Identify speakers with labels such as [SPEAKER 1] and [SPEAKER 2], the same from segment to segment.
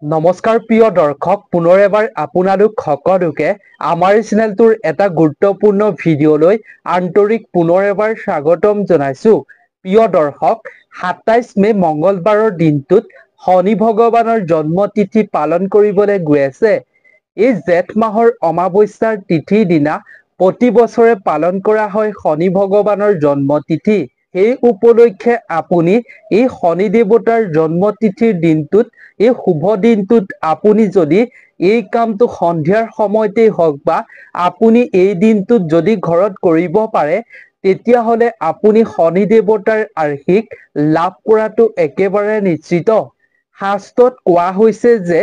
[SPEAKER 1] নমস্কাৰ প্ৰিয় দৰ্শক, পুনৰ এবাৰ আপোনালোক সকলোকে আমাৰ চেনেলটোৰ এটা গুৰুত্বপূৰ্ণ ভিডিঅ'লৈ আন্তৰিক পুনৰ এবাৰ স্বাগতম জনাইছো। প্ৰিয় দৰ্শক, ২৭ মে মঙ্গলবাৰৰ দিনটোত শনি ভগৱানৰ জন্মতিথি পালন কৰিবলৈ গৈ আছে। এই জেঠ মাহৰ অমাৱস্যাৰ তিথিৰ দিনা প্ৰতি বছৰে পালন কৰা হয় শনি ভগৱানৰ জন্মতিথি। সেই উপলক্ষে আপুনি এই শনি দেৱতাৰ জন্মতিথিৰ দিনটোত, এই শুভ দিনটোত আপুনি যদি এই কামটো সন্ধিয়াৰ সময়তেই হওক বা আপুনি এই দিনটোত যদি ঘৰত কৰিব পাৰে, তেতিয়াহ'লে আপুনি শনি দেৱতাৰ আশীষ লাভ কৰাটো একেবাৰে নিশ্চিত। শাস্ত্ৰত কোৱা হৈছে যে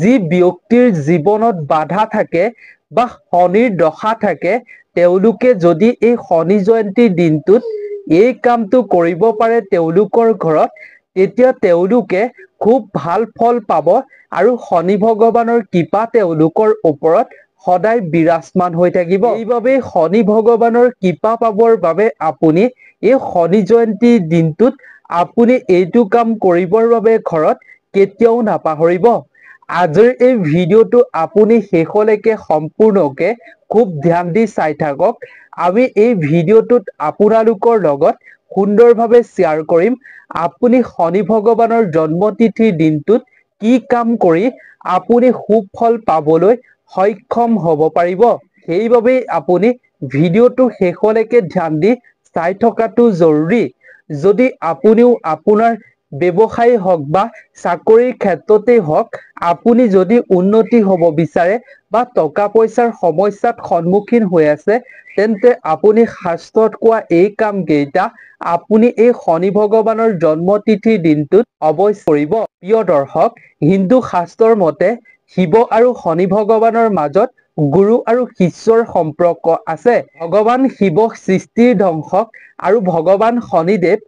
[SPEAKER 1] যি ব্যক্তিৰ জীৱনত বাধা থাকে বা শনিৰ দশা থাকে, তেওঁলোকে যদি এই শনি জয়ন্তীৰ দিনটোত এই কামটো কৰিব পাৰে তেওঁলোকৰ ঘৰত, তেতিয়া তেওঁলোকে খুব ভাল ফল পাব আৰু শনি ভগৱানৰ কৃপা তেওঁলোকৰ ওপৰত সদায় বিৰাজমান হৈ থাকিব। সেইবাবে শনি ভগৱানৰ কৃপা পাবৰ বাবে আপুনি এই শনি জয়ন্তীৰ দিনটোত আপুনি এইটো কাম কৰিবৰ বাবে ঘৰত কেতিয়াও নাপাহৰিব। আজিৰ এই ভিডিঅ'টো আপুনি শেষলৈকে সম্পূৰ্ণকে খুব ধ্যান দি চাই থাকক। আমি এই ভিডিঅ'টোত আপোনালোকৰ লগত সুন্দৰভাৱে শ্বেয়াৰ কৰিম আপুনি শনি ভগৱানৰ জন্মতিথিৰ দিনটোত কি কাম কৰি আপুনি সুফল পাবলৈ সক্ষম হ'ব পাৰিব। সেইবাবে আপুনি ভিডিঅ'টো শেষলৈকে ধ্যান দি চাই থকাটো জৰুৰী। যদি আপুনিও আপোনাৰ ব্যৱসায় হওক বা চাকৰিৰ ক্ষেত্ৰতেই হওক, আপুনি যদি উন্নতি হ'ব বিচাৰে বা টকা পইচাৰ সমস্যাত সন্মুখীন হৈ আছে, তেন্তে আপুনি শাস্ত্ৰত কোৱা এই কাম কেইটা আপুনি এই শনি ভগৱানৰ জন্মতিথিৰ দিনটোত অৱশ্যে কৰিব। প্ৰিয় দৰ্শক, হিন্দু শাস্ত্ৰৰ মতে শিৱ আৰু শনি ভগৱানৰ মাজত গুৰু আৰু শিষ্যৰ সম্পৰ্ক আছে। ভগৱান শিৱক সৃষ্টিৰ ধ্বংসক আৰু ভগৱান শনিদেৱ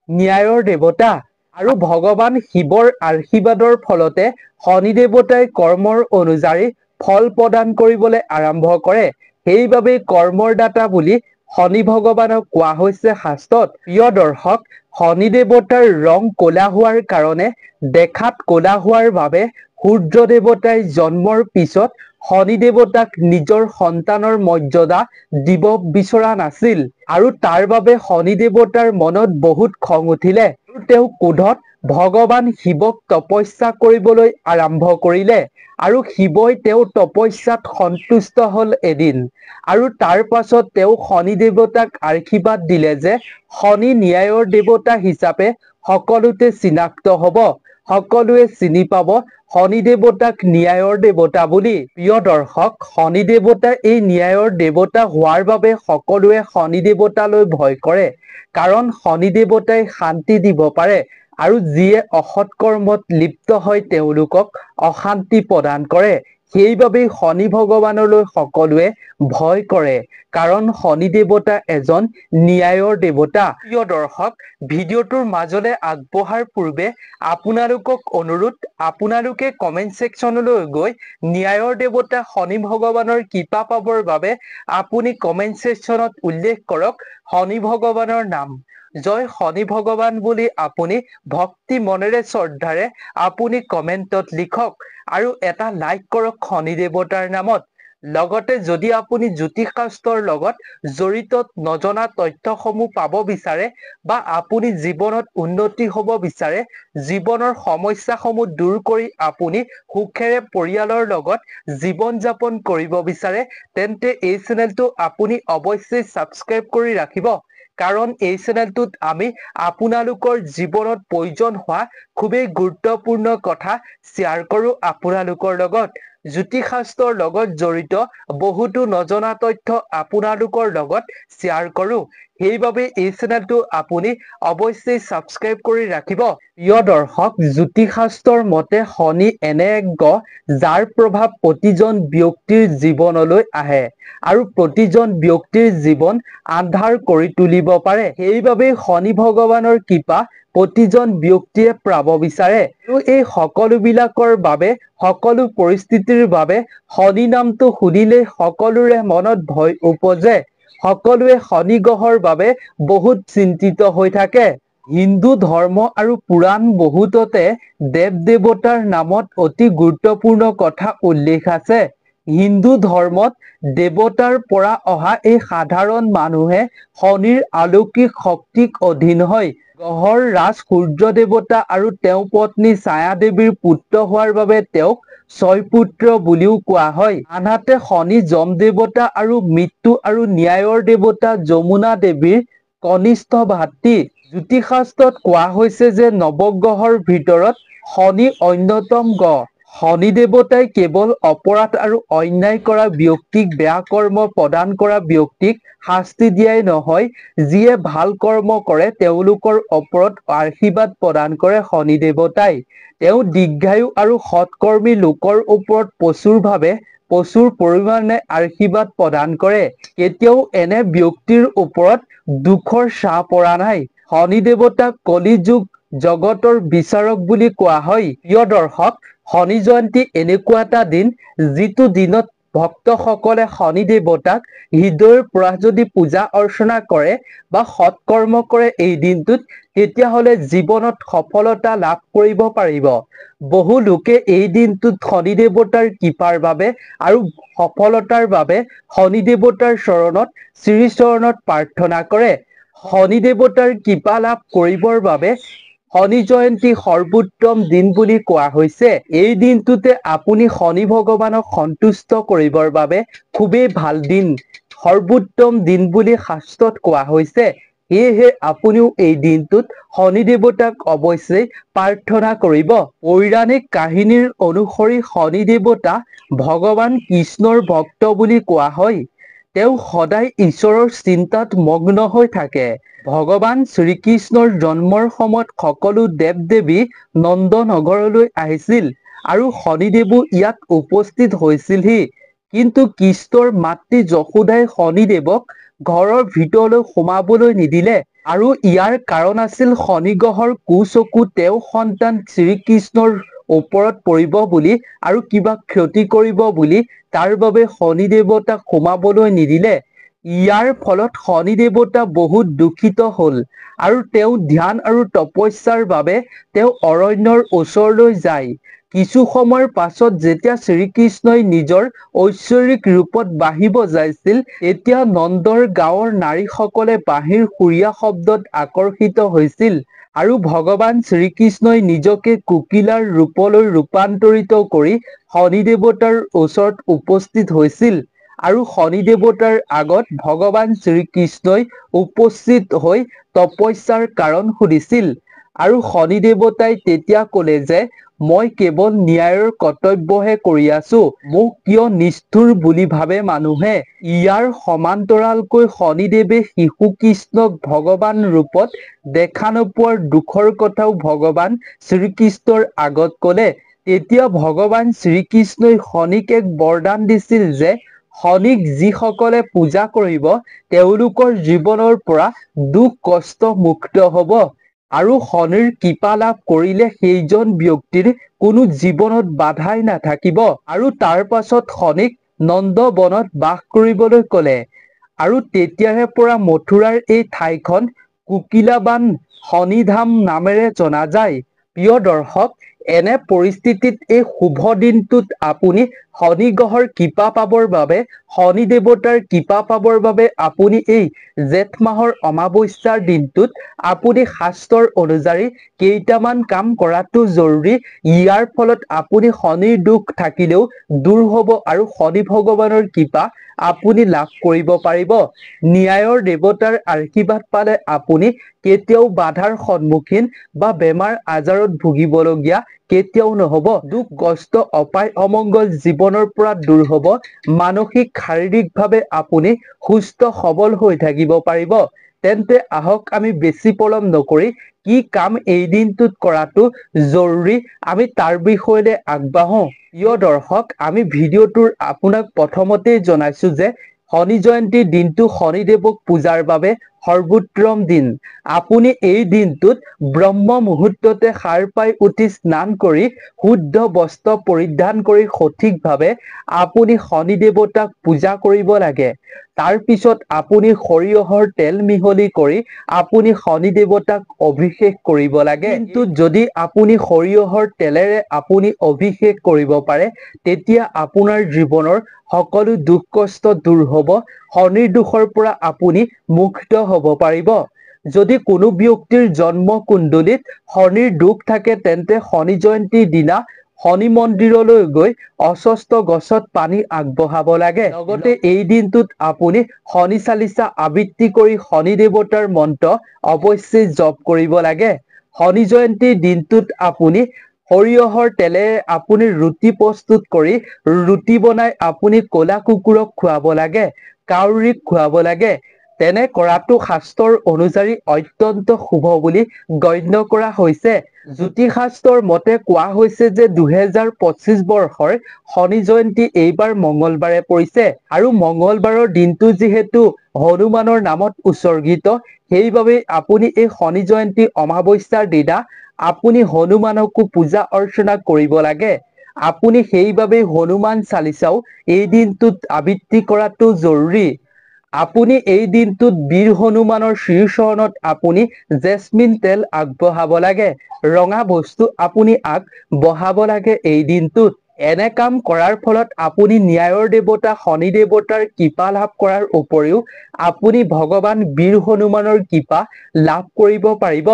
[SPEAKER 1] ন্যায়ৰ দেৱতা। আৰু ভগৱান শিৱৰ আশীৰ্বাদৰ ফলতে শনি দেৱতাই কৰ্মৰ অনুযায়ী ফল প্ৰদান কৰিবলৈ আৰম্ভ কৰে। সেইবাবে কৰ্মৰ দাতা বুলি শনি ভগৱানক কোৱা হৈছে শাস্ত্ৰত। প্ৰিয় দৰ্শক, শনি দেৱতাৰ ৰং ক'লা হোৱাৰ কাৰণে, দেখাত ক'লা হোৱাৰ বাবে সূৰ্য দেৱতাই জন্মৰ পিছত শনি দেৱতাক নিজৰ সন্তানৰ মৰ্যাদা দিব বিচৰা নাছিল আৰু তাৰ বাবে শনি দেৱতাৰ মনত বহুত খং উঠিলে আৰু তেওঁ ক্ৰোধত ভগৱান শিৱক তপস্যা কৰিবলৈ আৰম্ভ কৰিলে আৰু শিৱই তেওঁৰ তপস্যাত সন্তুষ্ট হ'ল এদিন। আৰু তাৰ পাছত তেওঁ শনি দেৱতাক আশীৰ্বাদ দিলে যে শনি ন্যায়ৰ দেৱতা হিচাপে সকলোতে চিনাক্ত হ'ব, সকলোৱে চিনি পাব শনি দেৱতাক ন্যায়ৰ দেৱতা বুলি। প্ৰিয় দৰ্শক, শনি দেৱতা এই ন্যায়ৰ দেৱতা হোৱাৰ বাবে সকলোৱে শনি দেৱতালৈ ভয় কৰে। কাৰণ শনি দেৱতাই শান্তি দিব পাৰে আৰু যিয়ে অসৎ কৰ্মত লিপ্ত হয় তেওঁলোকক অশান্তি প্ৰদান কৰে। সেইবাবেই শনি ভগৱানলৈ সকলোৱে ভয় কৰে, কাৰণ শনি দেৱতা এজন ন্যায়ৰ দেৱতা। প্ৰিয় দৰ্শক, ভিডিঅ'টোৰ মাজলৈ আগবঢ়াৰ পূৰ্বে আপোনালোকক অনুৰোধ, আপোনালোকে কমেন্ট ছেকশ্যনলৈ গৈ ন্যায়ৰ দেৱতা শনি ভগৱানৰ কৃপা পাবৰ বাবে আপুনি কমেন্ট ছেকশ্যনত উল্লেখ কৰক শনি ভগৱানৰ নাম। জয় শনি ভগৱান বুলি আপুনি ভক্তি মনেৰে শ্ৰদ্ধাৰে আপুনি কমেন্টত লিখক আৰু এটা লাইক কৰক শনি দেৱতাৰ নামত। লগতে যদি আপুনি জ্যোতিষ শাস্ত্ৰৰ লগত জড়িত নজনা তথ্যসমূহ পাব বিচাৰে বা আপুনি জীৱনত উন্নতি হ'ব বিচাৰে, জীৱনৰ সমস্যাসমূহ দূৰ কৰি আপুনি সুখেৰে পৰিয়ালৰ লগত জীৱন যাপন কৰিব বিচাৰে, তেন্তে এই চেনেলটো আপুনি অৱশ্যেই ছাবস্ক্ৰাইব কৰি ৰাখিব। কাৰণ এই চেনেলটোত আমি আপোনালোকৰ জীৱনত প্ৰয়োজন হোৱা খুবেই গুৰুত্বপূৰ্ণ কথা শ্বেয়াৰ কৰোঁ আপোনালোকৰ লগত। জ্যোতিষ শাস্ত্ৰৰ লগত জড়িত বহুতো নজনা তথ্য আপোনালোকৰ লগত শ্বেয়াৰ কৰোঁ। সেইবাবে এই চেনেলটো আপুনি অৱশ্যেই ছাবস্ক্ৰাইব কৰি ৰাখিব। প্ৰিয় দৰ্শক, জ্যোতিষ শাস্ত্ৰৰ মতে শনি এনে এক গ্ৰহ যাৰ প্ৰভাৱ প্ৰতিজন ব্যক্তিৰ জীৱনলৈ আহে আৰু প্ৰতিজন ব্যক্তিৰ জীৱন আন্ধাৰ কৰি তুলিব পাৰে। সেইবাবে শনি ভগৱানৰ কৃপা প্ৰতিজন ব্যক্তিয়ে পাব বিচাৰে আৰু এই সকলোবিলাকৰ বাবে, সকলো পৰিস্থিতিৰ বাবে শনি নামটো শুনিলেই সকলোৰে মনত ভয় উপজে। সকলোৱে শনি গ্ৰহৰ বাবে বহুত চিন্তিত হৈ থাকে। হিন্দু ধৰ্ম আৰু পুৰাণ বহুততে দেৱ দেৱতাৰ নামত অতি গুৰুত্বপূৰ্ণ কথা উল্লেখ আছে। হিন্দু ধৰ্মত দেৱতাৰ পৰা অহা এই সাধাৰণ মানুহে শনিৰ অলৌকিক শক্তিক অধীন হয়। গ্ৰহৰ ৰাজ সূৰ্য দেৱতা আৰু তেওঁ পত্নী ছায়া দেৱীৰ পুত্ৰ হোৱাৰ বাবে তেওঁক ছয়পুত্ৰ বুলিও কোৱা হয়। আনহাতে শনি যম দেৱতা আৰু মৃত্যু আৰু ন্যায়ৰ দেৱতা যমুনা দেৱীৰ কনিষ্ঠ ভাতৃ। জ্যোতিষশাস্ত্ৰত কোৱা হৈছে যে নৱগ্ৰহৰ ভিতৰত শনি অন্যতম গ্ৰহ। শনি দেৱতাই কেৱল অপৰাধ আৰু অন্যায় কৰা ব্যক্তিক বেয়া কৰ্ম প্ৰদান কৰা ব্যক্তিক শাস্তি দিয়াই নহয়, যিয়ে ভাল কৰ্ম কৰে তেওঁলোকৰ ওপৰত আশীৰ্বাদ প্ৰদান কৰে শনি দেৱতাই। তেওঁ দীৰ্ঘায়ু আৰু সৎকৰ্মী লোকৰ ওপৰত প্ৰচুৰ পৰিমাণে আশীৰ্বাদ প্ৰদান কৰে। কেতিয়াও এনে ব্যক্তিৰ ওপৰত দুখৰ ছাঁ পৰা নাই। শনি দেৱতাক কলি যুগ জগতৰ বিচাৰক বুলি কোৱা হয়। প্ৰিয় দৰ্শক, শনি জয়ন্তী এনেকুৱা এটা দিন যিটো দিনত ভক্তসকলে শনি দেৱতাক হৃদয়ৰ পৰা যদি পূজা অৰ্চনা কৰে বা সৎকৰ্ম কৰে এই দিনটোত, তেতিয়াহ'লে জীৱনত সফলতা লাভ কৰিব পাৰিব। বহু লোকে এই দিনটোত শনি দেৱতাৰ কৃপাৰ বাবে আৰু সফলতাৰ বাবে শনি দেৱতাৰ চৰণত শ্ৰীচৰণত প্ৰাৰ্থনা কৰে। শনি দেৱতাৰ কৃপা লাভ কৰিবৰ বাবে শনি জয়ন্তী সৰ্বোত্তম দিন বুলি কোৱা হৈছে। এই দিনটোতে আপুনি শনি ভগৱানক সন্তুষ্ট কৰিবৰ বাবে খুবেই ভাল দিন, সৰ্বোত্তম দিন বুলি শাস্ত্ৰত কোৱা হৈছে। সেয়েহে আপুনিও এই দিনটোত শনি দেৱতাক অৱশ্যেই প্ৰাৰ্থনা কৰিব। পৌৰাণিক কাহিনীৰ অনুসৰি শনি দেৱতা ভগৱান কৃষ্ণৰ ভক্ত বুলি কোৱা হয়। তেওঁ সদায় ঈশ্বৰৰ চিন্তাত মগ্ন হৈ থাকে। ভগৱান শ্ৰীকৃষ্ণৰ জন্মৰ সময়ত সকলো দেৱ-দেৱী নন্দ নগৰলৈ আহিছিল আৰু শনিদেৱো ইয়াত উপস্থিত হৈছিলহি। কিন্তু কৃষ্ণৰ মাতৃ যশোদাই শনিদেৱক ঘৰৰ ভিতৰলৈ সোমাবলৈ নিদিলে আৰু ইয়াৰ কাৰণ আছিল শনি গ্ৰহৰ কুচকু তেওঁৰ সন্তান শ্ৰীকৃষ্ণৰ ওপৰত পৰিব বুলি আৰু কিবা ক্ষতি কৰিব বুলি, তাৰ বাবে শনি দেৱতাক সোমাবলৈ নিদিলে। ইয়াৰ ফলত শনি দেৱতা বহুত দুখিত হ'ল আৰু তেওঁ ধ্যান আৰু তপস্যাৰ বাবে তেওঁ অৰণ্যৰ ওচৰলৈ যায়। কিছু সময়ৰ পাছত যেতিয়া শ্ৰীকৃষ্ণই নিজৰ ঐশ্বৰিক ৰূপত বাঁহী বজাইছিল, তেতিয়া নন্দৰ গাঁৱৰ নাৰীসকলে বাঁহীৰ সুৰীয়া শব্দত আকৰ্ষিত হৈছিল আৰু ভগৱান শ্ৰীকৃষ্ণই নিজকে কোকিলাৰ ৰূপলৈ ৰূপান্তৰিত কৰি শনি দেৱতাৰ ওচৰত উপস্থিত হৈছিল আৰু শনি দেৱতাৰ আগত ভগৱান শ্ৰীকৃষ্ণই উপস্থিত হৈ তপস্যাৰ কাৰণ সুধিছিল আৰু শনি দেৱতাই তেতিয়া ক'লে যে মই কেৱল ন্যায়ৰ কৰ্তব্যহে কৰি আছো, মোক কিয় নিষ্ঠুৰ বুলি ভাবে মানুহে। ইয়াৰ সমান্তৰালকৈ শনিদেৱে শিশু কৃষ্ণক ভগৱান ৰূপত দেখা নোপোৱাৰ দুখৰ কথাও ভগৱান শ্ৰীকৃষ্ণৰ আগত ক'লে। তেতিয়া ভগৱান শ্ৰীকৃষ্ণই শনিক এক বৰদান দিছিল যে শনিক যিসকলে পূজা কৰিব তেওঁলোকৰ জীৱনৰ পৰা দুখ কষ্ট মুক্ত হ'ব আৰু শনিৰ কৃপা লাভ কৰিলে সেইজন ব্যক্তিৰ কোনো জীৱনত বাধাই নাথাকিব। আৰু তাৰ পাছত শনিক নন্দ বনত বাস কৰিবলৈ ক'লে আৰু তেতিয়াৰে পৰা মথুৰাৰ এই ঠাইখন কোকিলাবান শনিধাম নামেৰে জনা যায়। প্ৰিয় দৰ্শক, এনে পৰিস্থিতিত এই শুভ দিনটোত আপুনি শনি গ্ৰহৰ কৃপা পাবৰ বাবে, শনি দেৱতাৰ কৃপা পাবৰ বাবে আপুনি এই জেঠ মাহৰ অমাৱস্যাৰ দিনটোত আপুনি শাস্ত্ৰৰ অনুযায়ী কেইটামান কাম কৰাটো জৰুৰী। ইয়াৰ ফলত আপুনি শনিৰ দুখ থাকিলেও দূৰ হ'ব আৰু শনি ভগৱানৰ কৃপা আপুনি লাভ কৰিব পাৰিব। ন্যায়ৰ দেৱতাৰ আশীৰ্বাদ পালে আপুনি কেতিয়াও বাধাৰ সন্মুখীন বা বেমাৰ আজাৰত ভুগিবলগীয়া কেতিয়াও নহ'ব। দুখ কষ্ট অপায় অমংগল জীৱনৰ পৰা দূৰ হ'ব। মানসিক শাৰীৰিকভাৱে আপুনি সুস্থ সবল হৈ থাকিব পাৰিব। তেন্তে আহক আমি বেছি পলম নকৰি কি কাম এই দিনটোত কৰাটো জৰুৰী আমি তাৰ বিষয়লৈ আগবাঢ়ো। প্ৰিয় দৰ্শক, আমি ভিডিঅ'টোৰ আপোনাক প্ৰথমতেই জনাইছো যে শনি জয়ন্তীৰ দিনটো শনিদেৱক পূজাৰ বাবে সৰ্বোত্তম দিন। আপুনি এই দিনটোত ব্ৰহ্ম মুহূৰ্ততে সাৰ পাই উঠি স্নান কৰি শুদ্ধ বস্ত্ৰ পৰিধান কৰি সঠিকভাৱে আপুনি শনি দেৱতাক পূজা কৰিব লাগে। তাৰ পিছত আপুনি সৰিয়হৰ তেল মিহলি কৰি আপুনি শনি দেৱতাক অভিষেক কৰিব লাগে। কিন্তু যদি আপুনি সৰিয়হৰ তেলেৰে আপুনি অভিষেক কৰিব পাৰে, তেতিয়া আপোনাৰ জীৱনৰ সকলো দুখ কষ্ট দূৰ হ'ব, শনিৰ দোষৰ পৰা আপুনি মুক্ত হ'ব পাৰিব। যদি কোনো ব্যক্তিৰ জন্ম কুণ্ডলীত শনিৰ দোষ থাকে, তেন্তে শনি জয়ন্তীৰ দিনা শনি মন্দিৰলৈ গৈ অশ্বস্থ গছত পানী আগবঢ়াব লাগে। লগতে এই দিনটোত আপুনি শনি চালিচা আবৃত্তি কৰি শনি দেৱতাৰ মন্ত্ৰ অৱশ্যেই জপ কৰিব লাগে। শনি জয়ন্তীৰ দিনটোত আপুনি সৰিয়হৰ তেলেৰে আপুনি ৰুটি প্ৰস্তুত কৰি ৰুটি বনাই আপুনি ক'লা কুকুৰক খুৱাব লাগে, কাউৰীক খুৱাব লাগে। তেনে কৰাটো শাস্ত্ৰৰ অনুযায়ী অত্যন্ত শুভ বুলি গণ্য কৰা হৈছে। জ্যোতিষ শাস্ত্ৰৰ মতে কোৱা হৈছে যে 2025 বৰ্ষৰ শনি জয়ন্তী এইবাৰ মঙ্গলবাৰে পৰিছে, আৰু মঙ্গলবাৰৰ দিনটো যিহেতু হনুমানৰ নামত উৎসৰ্গিত, সেইবাবে আপুনি এই শনি জয়ন্তী অমাৱস্যাৰ দিনা আপুনি হনুমানকো পূজা অৰ্চনা কৰিব লাগে। আপুনি সেইবাবে হনুমান চালিচাও এই দিনটোত আবৃত্তি কৰাটো জৰুৰী। আপুনি এই দিনটোত বীৰ হনুমানৰ শ্ৰীচৰণত আপুনি জেচমিন তেল আগবঢ়াব লাগে। ৰঙা বস্তু আপুনি আগবঢ়াব লাগে এই দিনটোত। এনে কাম কৰাৰ ফলত আপুনি ন্যায়ৰ দেৱতা শনি দেৱতাৰ কৃপা লাভ কৰাৰ উপৰিও আপুনি ভগৱান বীৰ হনুমানৰ কৃপা লাভ কৰিব পাৰিব,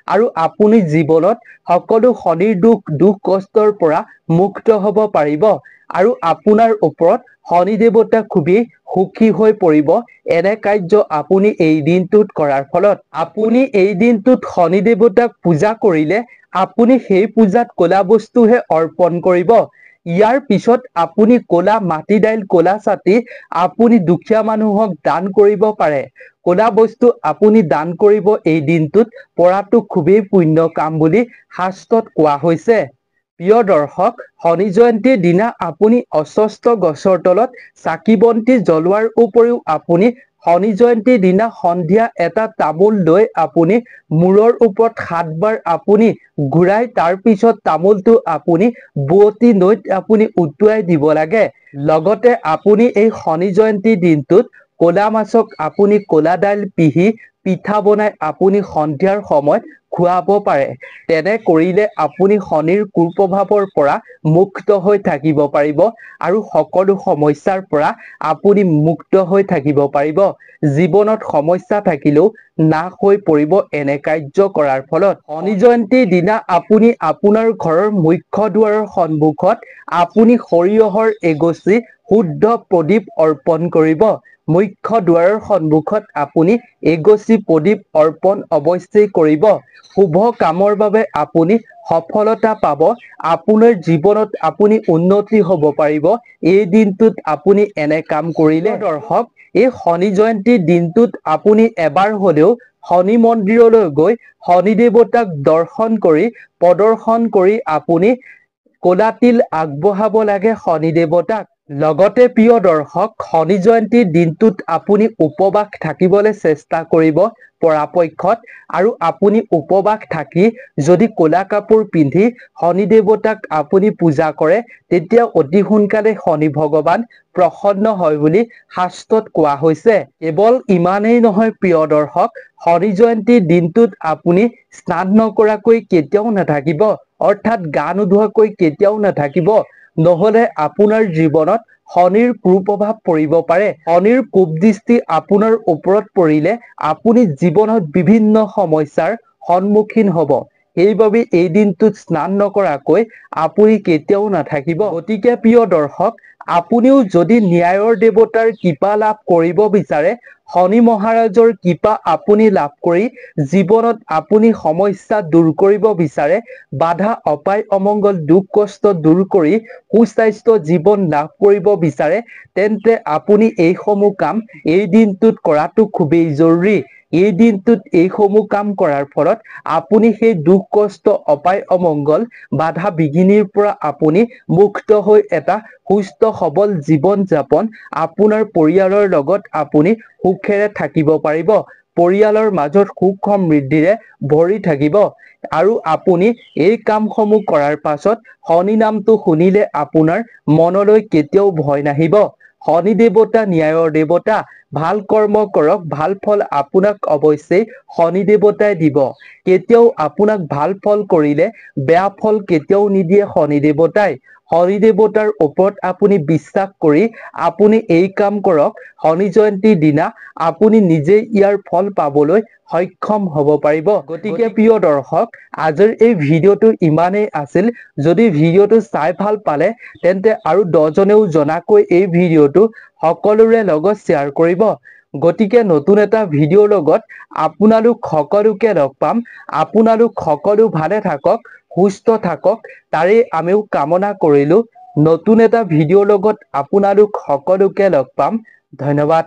[SPEAKER 1] আৰু আপুনি জীৱনত সকলো শনিৰ দুখ কষ্টৰ পৰা মুক্ত হ'ব পাৰিব, আৰু আপোনাৰ ওপৰত শনি দেৱতা খুবেই সুখী হৈ পৰিব। এনে কাৰ্য আপুনি এই দিনটোত কৰাৰ ফলত আপুনি এই দিনটোত শনি দেৱতাক পূজা কৰিলে আপুনি সেই পূজাত ক'লা বস্তুহে অৰ্পণ কৰিব। ইয়াৰ পিছত আপুনি ক'লা মাটি দাইল, ক'লা ছাতি আপুনি দুখীয়া মানুহক দান কৰিব পাৰে। ক'লা বস্তু আপুনি দান কৰিব এই দিনটোত পৰাটো খুবেই পুণ্য কাম বুলি শাস্ত্ৰত কোৱা হৈছে। প্ৰিয় দৰ্শক, শনি জয়ন্তীৰ দিনা আপুনি অশ্বস্থ গছৰ তলত চাকি বন্তি জ্বলোৱাৰ উপৰিও আপুনি শনি জয়ন্তীৰ দিনা সন্ধিয়া এটা তামোল লৈ আপুনি মূৰৰ ওপৰত 7 বাৰ আপুনি ঘূৰাই তাৰ পিছত তামোলটো আপুনি বোৱতী নৈত আপুনি উটুৱাই দিব লাগে। লগতে আপুনি এই শনি জয়ন্তীৰ দিনটোত ক'লা মাছক আপুনি ক'লা দাইল পিহি পিঠা বনাই আপুনি সন্ধিয়াৰ সময়ত খুৱাব পাৰে। তেনে কৰিলে আপুনি শনিৰ কুপ্ৰভাৱৰ পৰা মুক্ত হৈ থাকিব পাৰিব, আৰু সকলো সমস্যাৰ পৰা আপুনি মুক্ত হৈ থাকিব পাৰিব। জীৱনত সমস্যা থাকিলেও নাশ হৈ পৰিব এনে কাৰ্য কৰাৰ ফলত। শনি জয়ন্তীৰ দিনা আপুনি আপোনাৰ ঘৰৰ মুখ্য দুৱাৰৰ সন্মুখত আপুনি সৰিয়হৰ এগছি শুদ্ধ প্ৰদীপ অৰ্পণ কৰিব। মুখ্য দুৱাৰৰ সন্মুখত আপুনি এগছি প্ৰদীপ অৰ্পণ অৱশ্যেই কৰিব। শুভ কামৰ বাবে আপুনি সফলতা পাব, আপোনাৰ জীৱনত আপুনি উন্নতি হ'ব পাৰিব এই দিনটোত আপুনি এনে কাম কৰিলে। দৰ্শক, এই শনি জয়ন্তীৰ দিনটোত আপুনি এবাৰ হ'লেও শনি মন্দিৰলৈ গৈ শনি দেৱতাক দৰ্শন কৰি প্ৰদৰ্শন কৰি আপুনি ক'লা তিল আগবঢ়াব লাগে শনি দেৱতাক। লগতে প্ৰিয় দৰ্শক, শনি জয়ন্তীৰ দিনটোত আপুনি উপবাস থাকিবলৈ চেষ্টা কৰিব পৰাপক্ষত, আৰু আপুনি উপবাস থাকি যদি ক'লা কাপোৰ পিন্ধি শনি দেৱতাক আপুনি পূজা কৰে, তেতিয়া অতি সোনকালে শনি ভগৱান প্ৰসন্ন হয় বুলি শাস্ত্ৰত কোৱা হৈছে। কেৱল ইমানেই নহয় প্ৰিয় দৰ্শক, শনি জয়ন্তীৰ দিনটোত আপুনি স্নান নকৰাকৈ কেতিয়াও নাথাকিব, অৰ্থাৎ গা নোধোৱাকৈ কেতিয়াও নাথাকিব, নহ'লে আপোনাৰ জীৱনত শনিৰ কুপ্ৰভাৱ পৰিব পাৰে। শনিৰ কুদৃষ্টি আপোনাৰ ওপৰত পৰিলে আপুনি জীৱনত বিভিন্ন সমস্যাৰ সন্মুখীন হ'ব। সেইবাবে এই দিনটোত স্নান নকৰাকৈ আপুনি কেতিয়াও নাথাকিব। গতিকে প্ৰিয় দৰ্শক, আপুনিও যদি ন্যায়ৰ দেৱতাৰ কৃপা লাভ কৰিব বিচাৰে, শনি মহাৰাজৰ কৃপা আপুনি লাভ কৰি জীৱনত আপুনি সমস্যা দূৰ কৰিব বিচাৰে, বাধা অপায় অমংগল দুখ কষ্ট দূৰ কৰি সুস্বাস্থ্য জীৱন লাভ কৰিব বিচাৰে, তেন্তে আপুনি এইসমূহ কাম এই দিনটোত কৰাটো খুবেই জৰুৰী। এই দিনটোত এইসমূহ কাম কৰাৰ ফলত আপুনি সেই দুখ কষ্ট অপায় অমংগল বাধা বিঘিনিৰ পৰা আপুনি মুক্ত হৈ এটা সুস্থ সবল জীৱন যাপন আপোনাৰ পৰিয়ালৰ লগত আপুনি সুখেৰে থাকিব পাৰিব। পৰিয়ালৰ মাজত সুখ সমৃদ্ধিৰে ভৰি থাকিব আৰু আপুনি এই কামসমূহ কৰাৰ পাছত শনি নামটো শুনিলে আপোনাৰ মনলৈ কেতিয়াও ভয় নাহিব। শনি দেৱতা ন্যায়ৰ দেৱতা, ভাল কৰ্ম কৰক, ভাল ফল আপোনাক অৱশ্যেই শনি দেৱতাই দিব। কেতিয়াও আপোনাক ভাল ফল কৰিলে বেয়া ফল কেতিয়াও নিদিয়ে শনি দেৱতাই। শনি দেৱতাৰ ওপৰত আপুনি বিশ্বাস কৰি আপুনি এই কাম কৰক। শনি জয়ন্তীৰ দিনা আপুনি নিজে ইয়াৰ ফল পাবলৈ সক্ষম হ'ব পাৰিব। গতিকে প্ৰিয় দৰ্শক, আজিৰ এই ভিডিঅ'টো ইমানেই আছিল। যদি ভিডিঅ'টো চাই ভাল পালে তেন্তে আৰু 10 জনেও জনাকৈ এই ভিডিঅ'টো সকলোৰে লগত শ্বেয়াৰ কৰিব। গতিকে নতুন এটা ভিডিঅ'ৰ লগত আপোনালোক সকলোকে লগ পাম। আপোনালোক সকলো ভালে থাকক, সুস্থ থাকক, তাৰেই আমিও কামনা কৰিলো। নতুন এটা ভিডিঅ'ৰ লগত আপোনালোক সকলোকে লগ পাম। ধন্যবাদ।